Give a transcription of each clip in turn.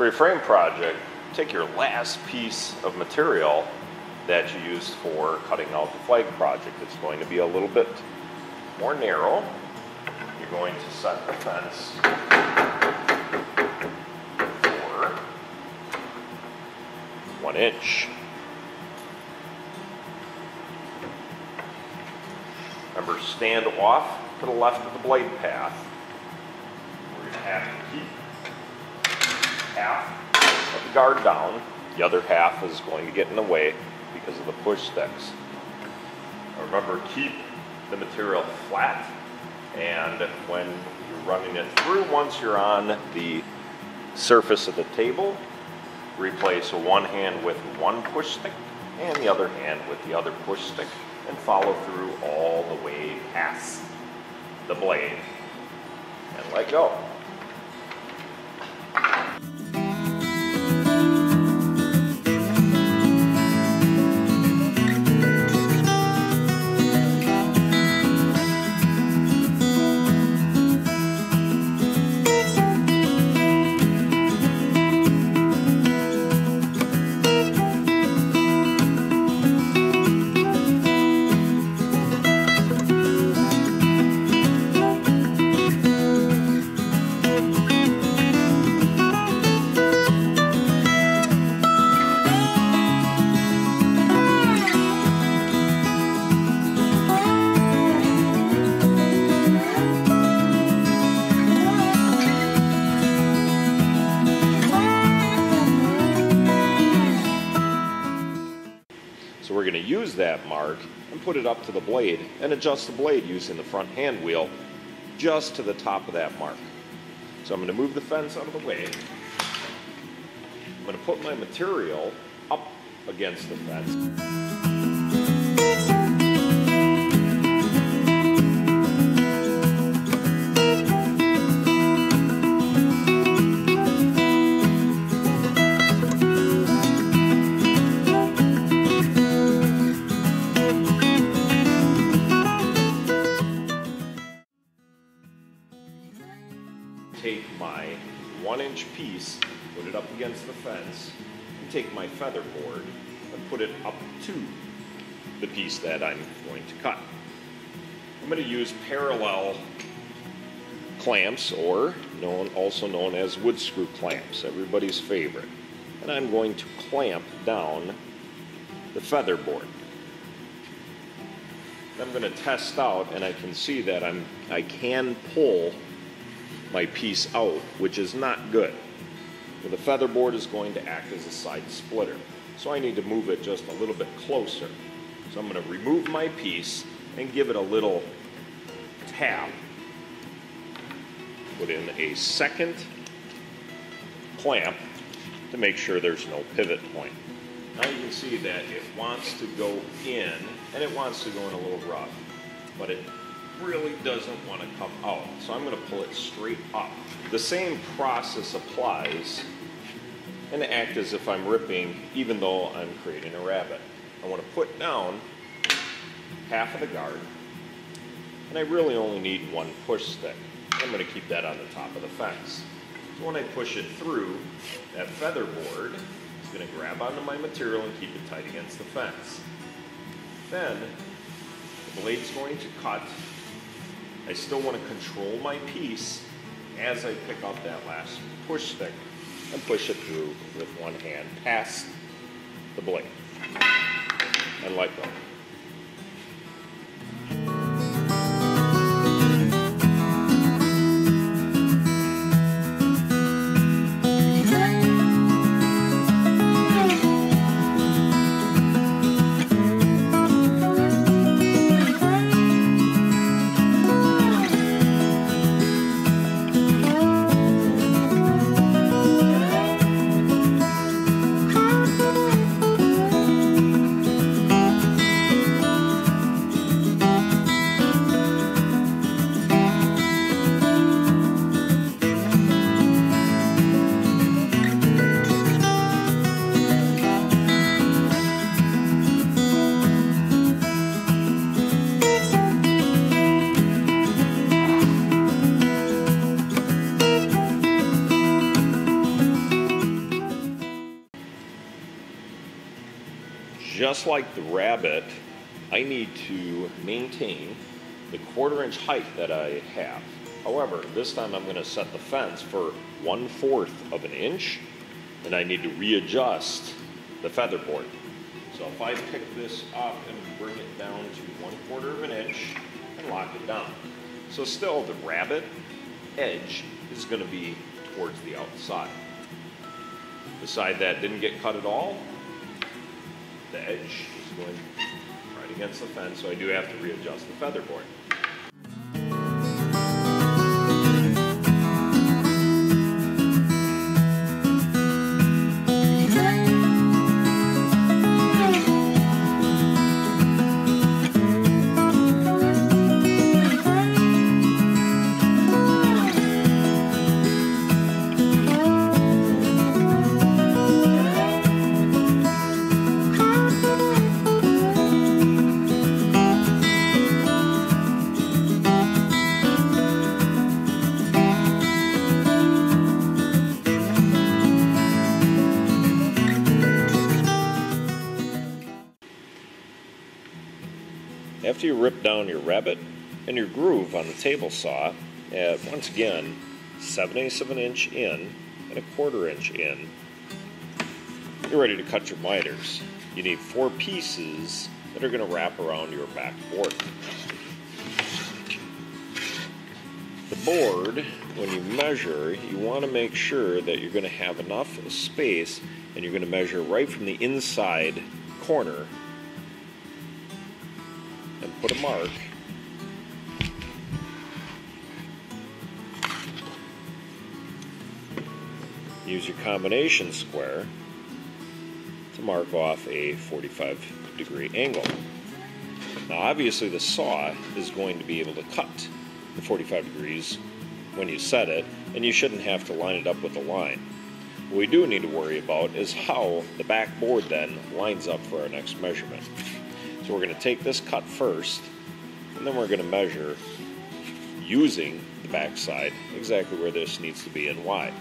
your frame project, take your last piece of material that you used for cutting out the flag project. It's going to be a little bit more narrow. You're going to set the fence for 1 inch. Remember, stand off to the left of the blade path. We're going to have to keep half of the guard down. The other half is going to get in the way because of the push sticks. Remember, keep the material flat, and when you're running it through, once you're on the surface of the table, replace one hand with one push stick and the other hand with the other push stick, and follow through all the way past the blade and let go. So we're going to use that mark and put it up to the blade and adjust the blade using the front hand wheel just to the top of that mark. So I'm going to move the fence out of the way. I'm going to put my material up against the fence. Take my 1 inch piece, put it up against the fence, and take my feather board and put it up to the piece that I'm going to cut. I'm going to use parallel clamps, or also known as wood screw clamps, everybody's favorite. And I'm going to clamp down the feather board. I'm going to test out, and I can see that I can pull my piece out, which is not good. Well, the feather board is going to act as a side splitter, so I need to move it just a little bit closer. So I'm going to remove my piece and give it a little tap. Put in a second clamp to make sure there's no pivot point. Now you can see that it wants to go in, and it wants to go in a little rough, but it really doesn't want to come out. So I'm going to pull it straight up. The same process applies and act as if I'm ripping, even though I'm creating a rabbet. I want to put down half of the guard, and I really only need one push stick. I'm going to keep that on the top of the fence. So when I push it through, that feather board is going to grab onto my material and keep it tight against the fence. Then the blade's going to cut. I still want to control my piece as I pick up that last push stick and push it through with one hand past the blade and let go. just like the rabbet, I need to maintain the 1/4 inch height that I have. However, this time I'm going to set the fence for 1/4 of an inch, and I need to readjust the feather board. So if I pick this up and bring it down to 1/4 of an inch and lock it down. So still the rabbet edge is going to be towards the outside. The side that didn't get cut at all, the edge is going right against the fence, so I do have to readjust the feather board. After you rip down your rabbet and your groove on the table saw at, once again, 7/8 of an inch in and 1/4 inch in, you're ready to cut your miters. You need 4 pieces that are going to wrap around your back board. The board, when you measure, you want to make sure that you're going to have enough space, and you're going to measure right from the inside corner and put a mark. Use your combination square to mark off a 45-degree angle. Now obviously the saw is going to be able to cut the 45 degrees when you set it, and you shouldn't have to line it up with a line. What we do need to worry about is how the back board then lines up for our next measurement. So we're going to take this cut first, and then we're going to measure using the back side exactly where this needs to be and why.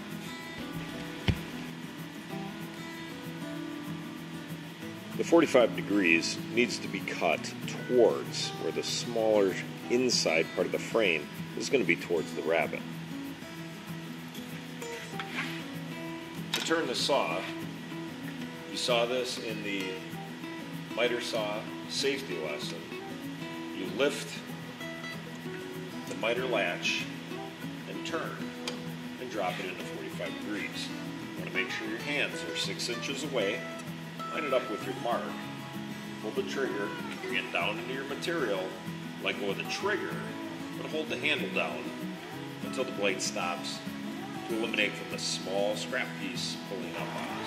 The 45 degrees needs to be cut towards where the smaller inside part of the frame is going to be towards the rabbet. To turn the saw, you saw this in the miter saw safety lesson. You lift the miter latch and turn and drop it into 45 degrees. You want to make sure your hands are 6 inches away. Line it up with your mark. Pull the trigger, bring it down into your material, let go of the trigger, but hold the handle down until the blade stops to eliminate from the small scrap piece pulling up on us.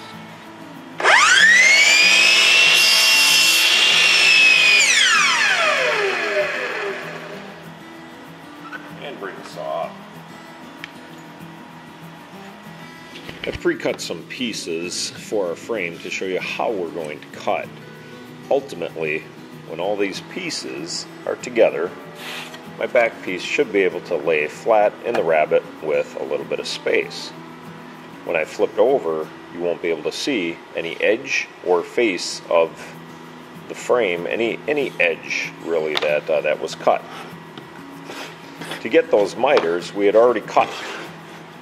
And bring the saw up. I pre-cut some pieces for our frame to show you how we're going to cut. Ultimately, when all these pieces are together, my back piece should be able to lay flat in the rabbet with a little bit of space. When I flip it over, you won't be able to see any edge or face of the frame, any edge really that was cut. To get those miters, we had already cut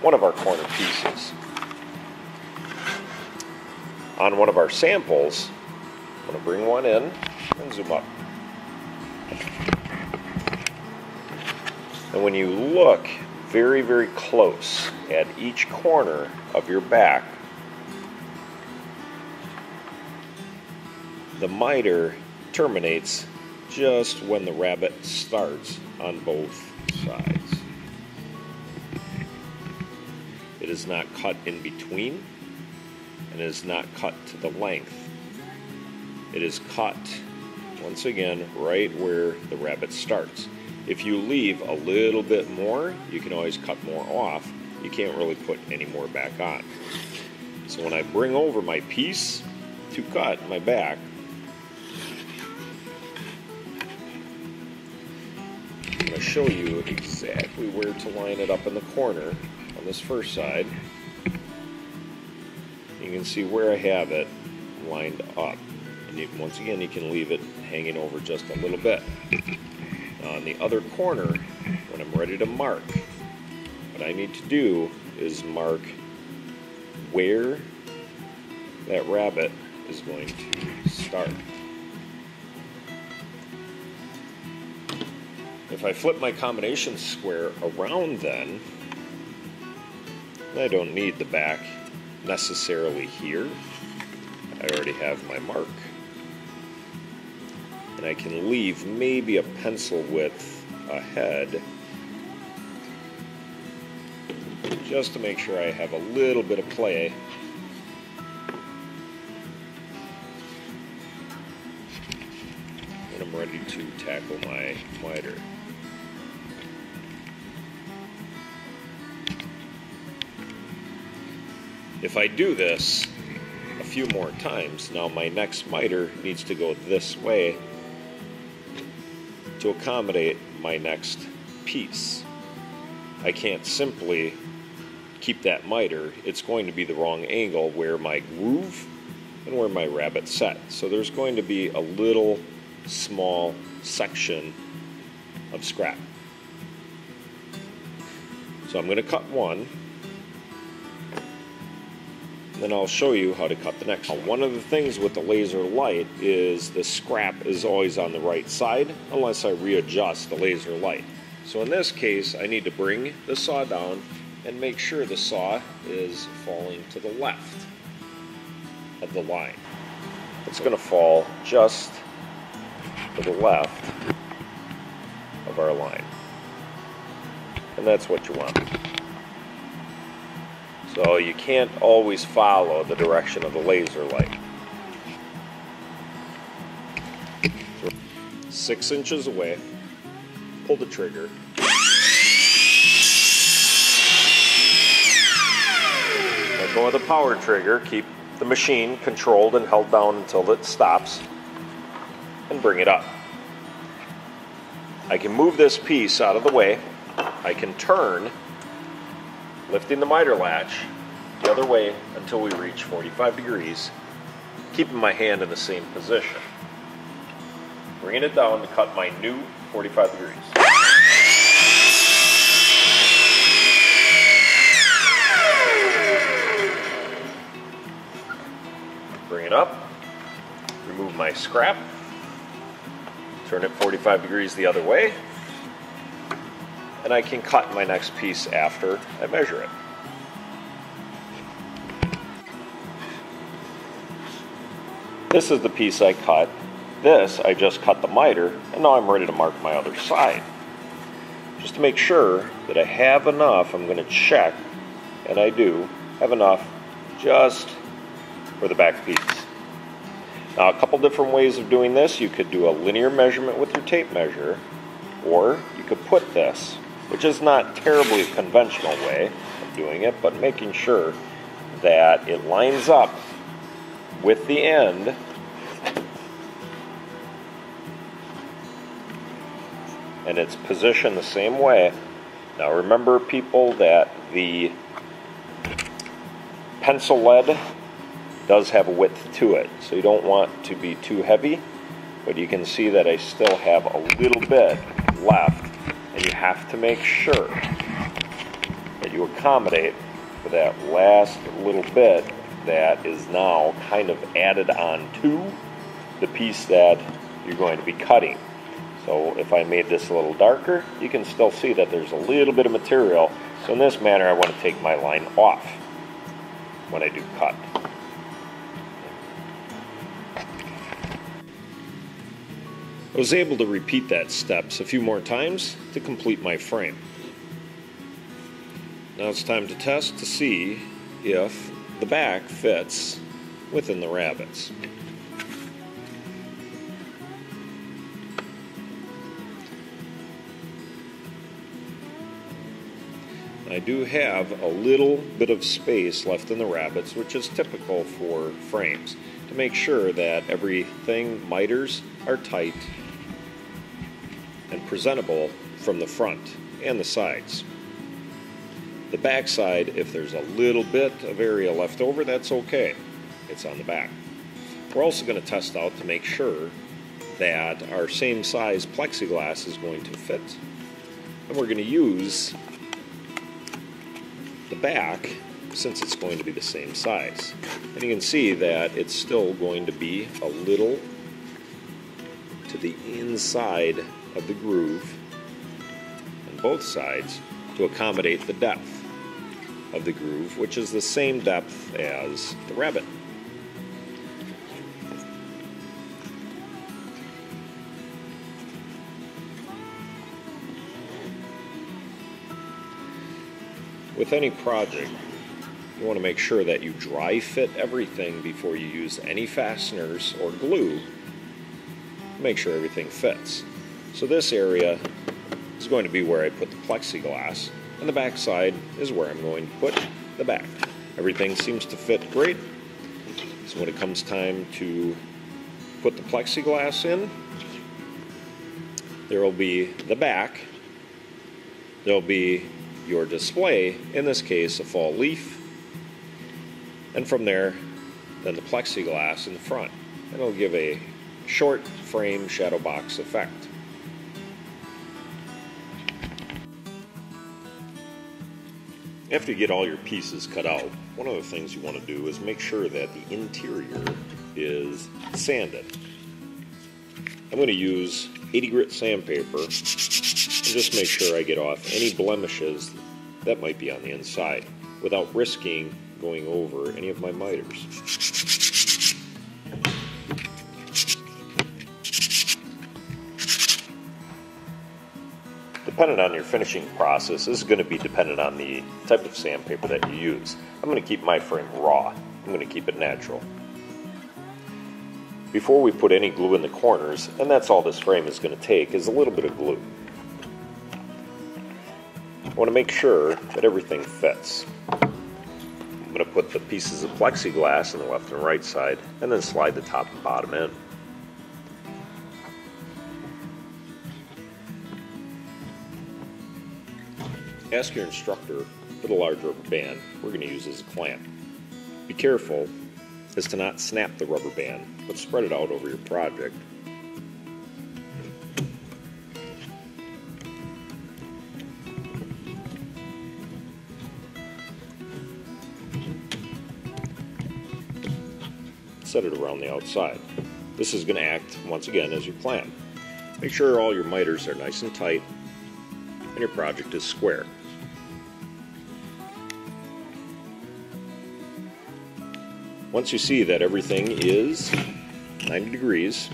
one of our corner pieces. On one of our samples, I'm going to bring one in and zoom up. And when you look very, very close at each corner of your back, the miter terminates just when the rabbet starts on both sides. It is not cut in between, and it is not cut to the length. It is cut, once again, right where the rabbet starts. If you leave a little bit more, you can always cut more off. You can't really put any more back on. So when I bring over my piece to cut my back, I'm going to show you exactly where to line it up in the corner on this first side. You can see where I have it lined up. And And once again, you can leave it hanging over just a little bit. Now on the other corner, when I'm ready to mark, what I need to do is mark where that rabbet is going to start. If I flip my combination square around then, I don't need the back necessarily here. I already have my mark. And I can leave maybe a pencil width ahead just to make sure I have a little bit of play. When I'm ready to tackle my miter. If I do this a few more times, now my next miter needs to go this way to accommodate my next piece. I can't simply keep that miter. It's going to be the wrong angle where my groove and where my rabbet set. So there's going to be a little small section of scrap. So I'm going to cut one. Then I'll show you how to cut the next one. One of the things with the laser light is the scrap is always on the right side unless I readjust the laser light. So in this case, I need to bring the saw down and make sure the saw is falling to the left of the line. It's going to fall just to the left of our line. And that's what you want. So you can't always follow the direction of the laser light. 6 inches away, pull the trigger. Let go of the power trigger, keep the machine controlled and held down until it stops, and bring it up. I can move this piece out of the way. I can turn, lifting the miter latch the other way until we reach 45 degrees, keeping my hand in the same position. Bringing it down to cut my new 45 degrees. Bring it up, remove my scrap, turn it 45 degrees the other way, and I can cut my next piece after I measure it. This is the piece I cut. This, I just cut the miter, and now I'm ready to mark my other side. Just to make sure that I have enough, I'm going to check, and I do have enough just for the back piece. Now, a couple different ways of doing this. You could do a linear measurement with your tape measure, or you could put this, which is not terribly conventional way of doing it, but making sure that it lines up with the end and it's positioned the same way. Now remember, people, that the pencil lead does have a width to it, so you don't want to be too heavy, but you can see that I still have a little bit left, and you have to make sure that you accommodate for that last little bit that is now kind of added on to the piece that you're going to be cutting. So if I made this a little darker, you can still see that there's a little bit of material. So in this manner, I want to take my line off when I do cut. I was able to repeat that steps a few more times to complete my frame. Now it's time to test to see if the back fits within the rabbets. I do have a little bit of space left in the rabbets, which is typical for frames, to make sure that everything, miters, are tight and presentable from the front and the sides. The back side, if there's a little bit of area left over, that's okay. It's on the back. We're also going to test out to make sure that our same size plexiglass is going to fit. And we're going to use the back since it's going to be the same size. And you can see that it's still going to be a little to the inside of the groove on both sides to accommodate the depth of the groove, which is the same depth as the rabbet. With any project, you want to make sure that you dry fit everything before you use any fasteners or glue to make sure everything fits. So this area is going to be where I put the plexiglass, and the back side is where I'm going to put the back. Everything seems to fit great. So when it comes time to put the plexiglass in, there will be the back, there will be your display, in this case a fall leaf, and from there then the plexiglass in the front, and it'll give a short frame shadow box effect. After you get all your pieces cut out, one of the things you want to do is make sure that the interior is sanded. I'm going to use 80 grit sandpaper and just make sure I get off any blemishes that might be on the inside without risking going over any of my miters. Depending on your finishing process, this is going to be dependent on the type of sandpaper that you use. I'm going to keep my frame raw. I'm going to keep it natural. Before we put any glue in the corners, and that's all this frame is going to take, is a little bit of glue. I want to make sure that everything fits. I'm going to put the pieces of plexiglass on the left and right side, and then slide the top and bottom in. Ask your instructor for the large rubber band we're going to use as a clamp. Be careful as to not snap the rubber band, but spread it out over your project. Set it around the outside. This is going to act once again as your clamp. Make sure all your miters are nice and tight and your project is square. Once you see that everything is 90 degrees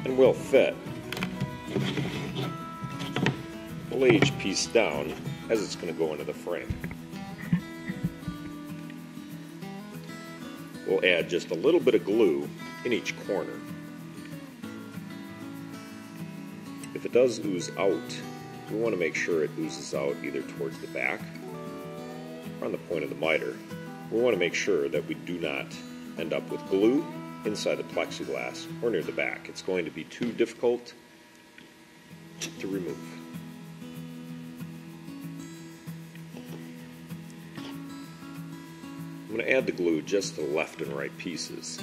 and will fit, we'll lay each piece down as it's going to go into the frame. We'll add just a little bit of glue in each corner. If it does ooze out, we want to make sure it oozes out either towards the back or on the point of the miter. We want to make sure that we do not end up with glue inside the plexiglass or near the back. It's going to be too difficult to remove. I'm going to add the glue just to the left and right pieces.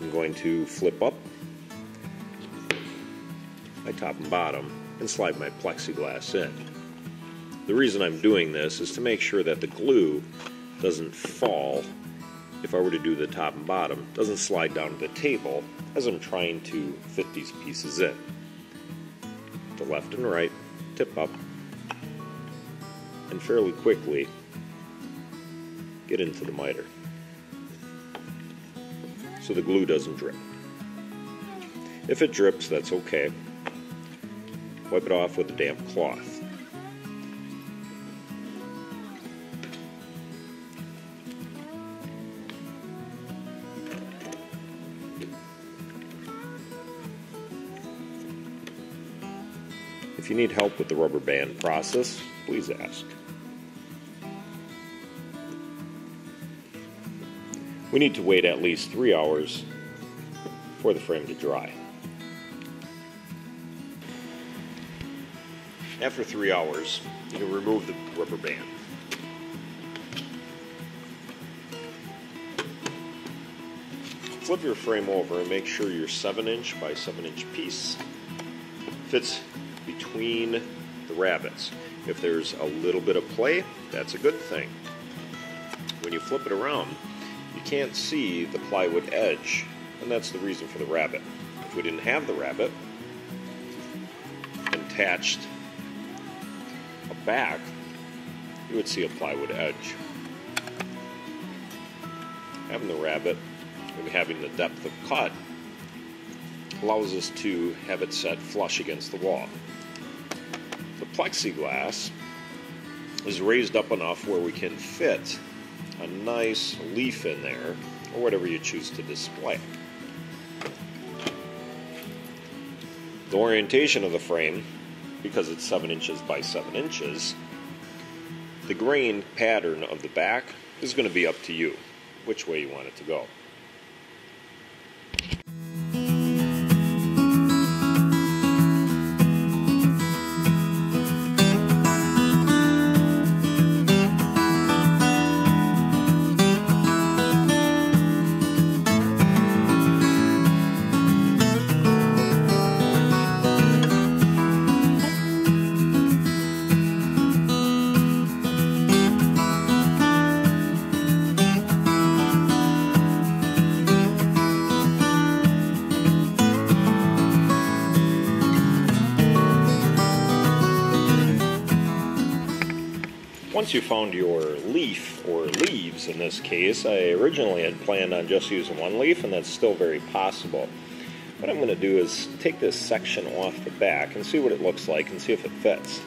I'm going to flip up my top and bottom and slide my plexiglass in. The reason I'm doing this is to make sure that the glue doesn't fall. If I were to do the top and bottom, doesn't slide down to the table as I'm trying to fit these pieces in. The left and right, tip up, and fairly quickly get into the miter so the glue doesn't drip. If it drips, that's okay. Wipe it off with a damp cloth. If you need help with the rubber band process, please ask. We need to wait at least 3 hours for the frame to dry. After 3 hours, you can remove the rubber band. flip your frame over and make sure your 7" by 7" piece fits between the rabbets. If there's a little bit of play, that's a good thing. When you flip it around, you can't see the plywood edge, and that's the reason for the rabbet. If we didn't have the rabbet and attached a back, you would see a plywood edge. Having the rabbet and having the depth of cut allows us to have it set flush against the wall. The plexiglass is raised up enough where we can fit a nice leaf in there, or whatever you choose to display. The orientation of the frame, because it's 7" by 7", the grain pattern of the back is going to be up to you, which way you want it to go. Once you found your leaf, or leaves in this case, I originally had planned on just using one leaf, and that's still very possible. What I'm going to do is take this section off the back and see what it looks like and see if it fits.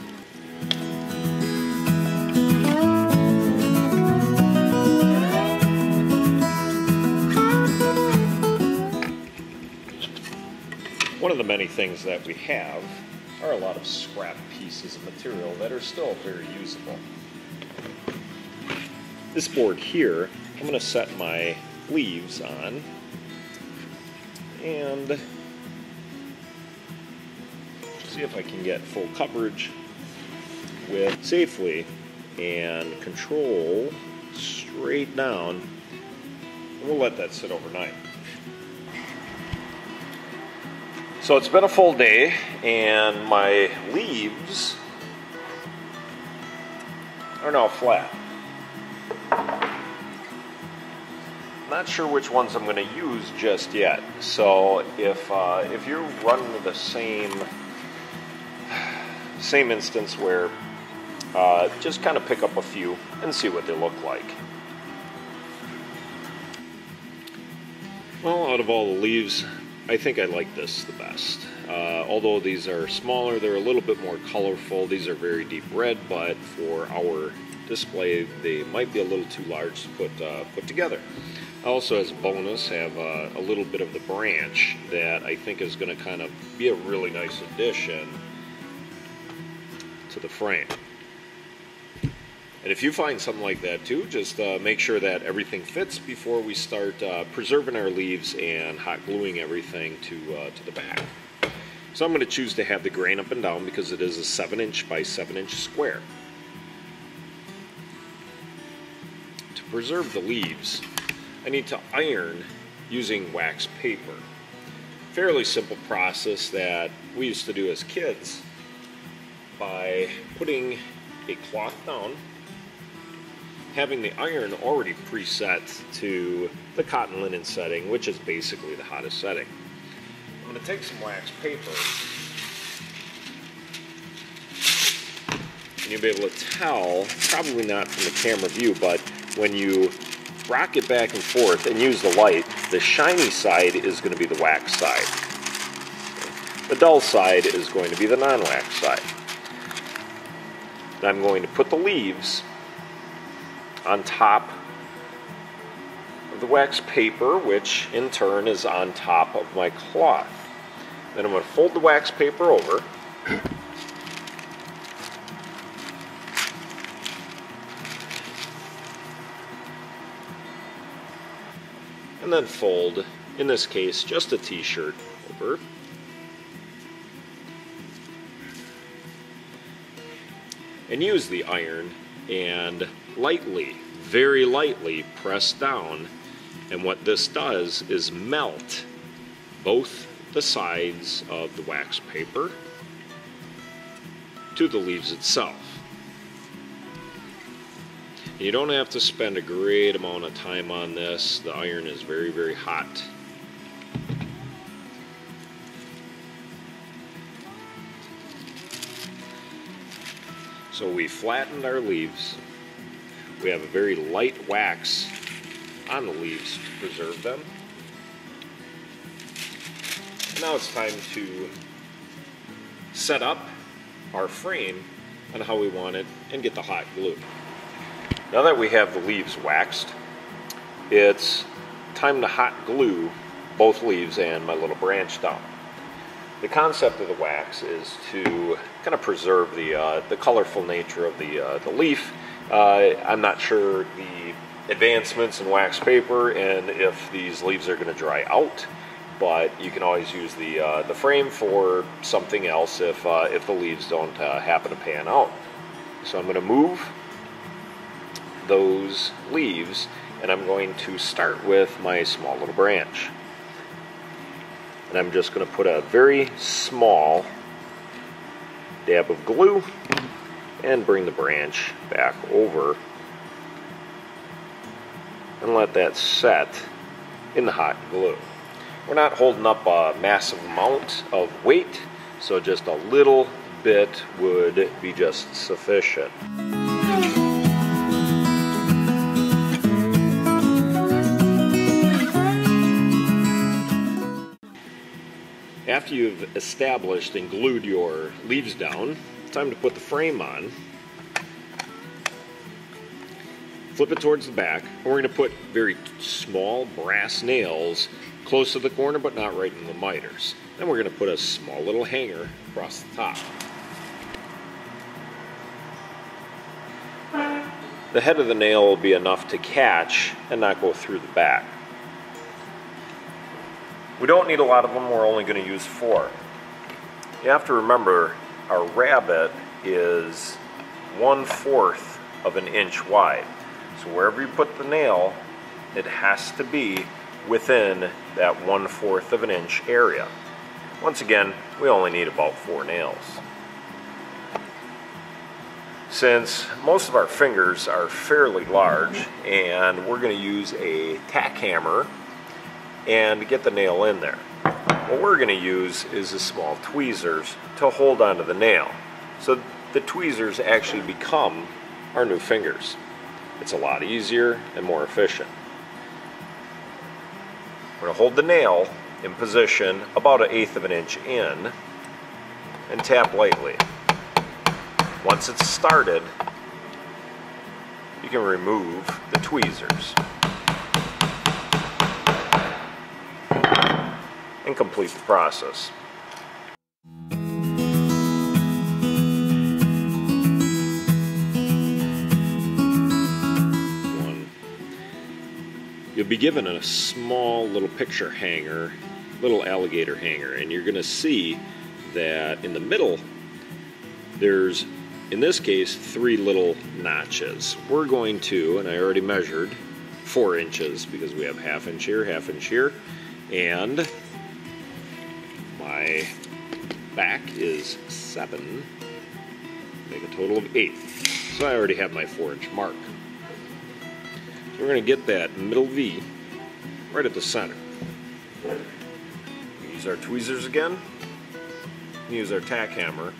One of the many things that we have are a lot of scrap pieces of material that are still very usable. This board here, I'm going to set my leaves on and see if I can get full coverage with safely and control straight down, and we'll let that sit overnight. So it's been a full day and my leaves are now flat. Not sure which ones I'm going to use just yet. So if you're running the same instance where just kind of pick up a few and see what they look like. Well, out of all the leaves, I think I like this the best. Although these are smaller, they're a little bit more colorful. These are very deep red, but for our display, they might be a little too large to put together. I also, as a bonus, have a little bit of the branch that I think is going to kind of be a really nice addition to the frame. And if you find something like that too, just make sure that everything fits before we start preserving our leaves and hot gluing everything to the back. So I'm going to choose to have the grain up and down because it is a 7" by 7" square. To preserve the leaves, I need to iron using wax paper. Fairly simple process that we used to do as kids by putting a cloth down, having the iron already preset to the cotton linen setting, which is basically the hottest setting. I'm going to take some wax paper, and you'll be able to tell, probably not from the camera view, but when you rock it back and forth and use the light, the shiny side is going to be the wax side. The dull side is going to be the non-wax side. And I'm going to put the leaves on top of the wax paper, which in turn is on top of my cloth. Then I'm going to fold the wax paper over, and then fold, in this case, just a t-shirt over. And use the iron and lightly, very lightly, press down And what this does is melt both the sides of the wax paper to the leaves itself. You don't have to spend a great amount of time on this. The iron is very, very hot. So we flattened our leaves. We have a very light wax on the leaves to preserve them. And now it's time to set up our frame on how we want it and get the hot glue. Now that we have the leaves waxed, it's time to hot glue both leaves and my little branch down. The concept of the wax is to kind of preserve the colorful nature of the leaf. I'm not sure the advancements in wax paper and if these leaves are going to dry out, but you can always use the frame for something else if the leaves don't happen to pan out. So I'm going to move those leaves, and I'm going to start with my small little branch. And I'm just going to put a very small dab of glue and bring the branch back over and let that set in the hot glue. We're not holding up a massive amount of weight, so just a little bit would be just sufficient. After you've established and glued your leaves down, it's time to put the frame on. Flip it towards the back, and we're going to put very small brass nails close to the corner, but not right in the miters. Then we're going to put a small little hanger across the top. The head of the nail will be enough to catch and not go through the back. We don't need a lot of them, we're only going to use 4. You have to remember our rabbet is 1/4 of an inch wide. So wherever you put the nail, it has to be within that 1/4 of an inch area. Once again, we only need about 4 nails. Since most of our fingers are fairly large and we're going to use a tack hammer and get the nail in there, what we're going to use is the small tweezers to hold onto the nail. So the tweezers actually become our new fingers. It's a lot easier and more efficient. We're going to hold the nail in position about 1/8 of an inch in and tap lightly. Once it's started, you can remove the tweezers and complete the process. You'll be given a small little picture hanger, little alligator hanger, and you're going to see that in the middle there's, in this case, 3 little notches. We're going to, and I already measured, 4 inches because we have 1/2 inch here, 1/2 inch here, and my back is 7, make a total of 8. So I already have my 4-inch mark. So we're going to get that middle V right at the center. Use our tweezers again, use our tack hammer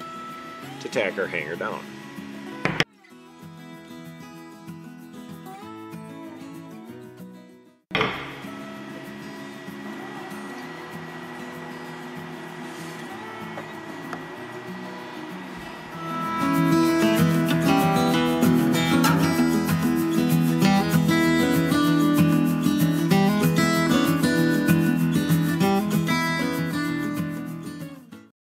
to tack our hanger down.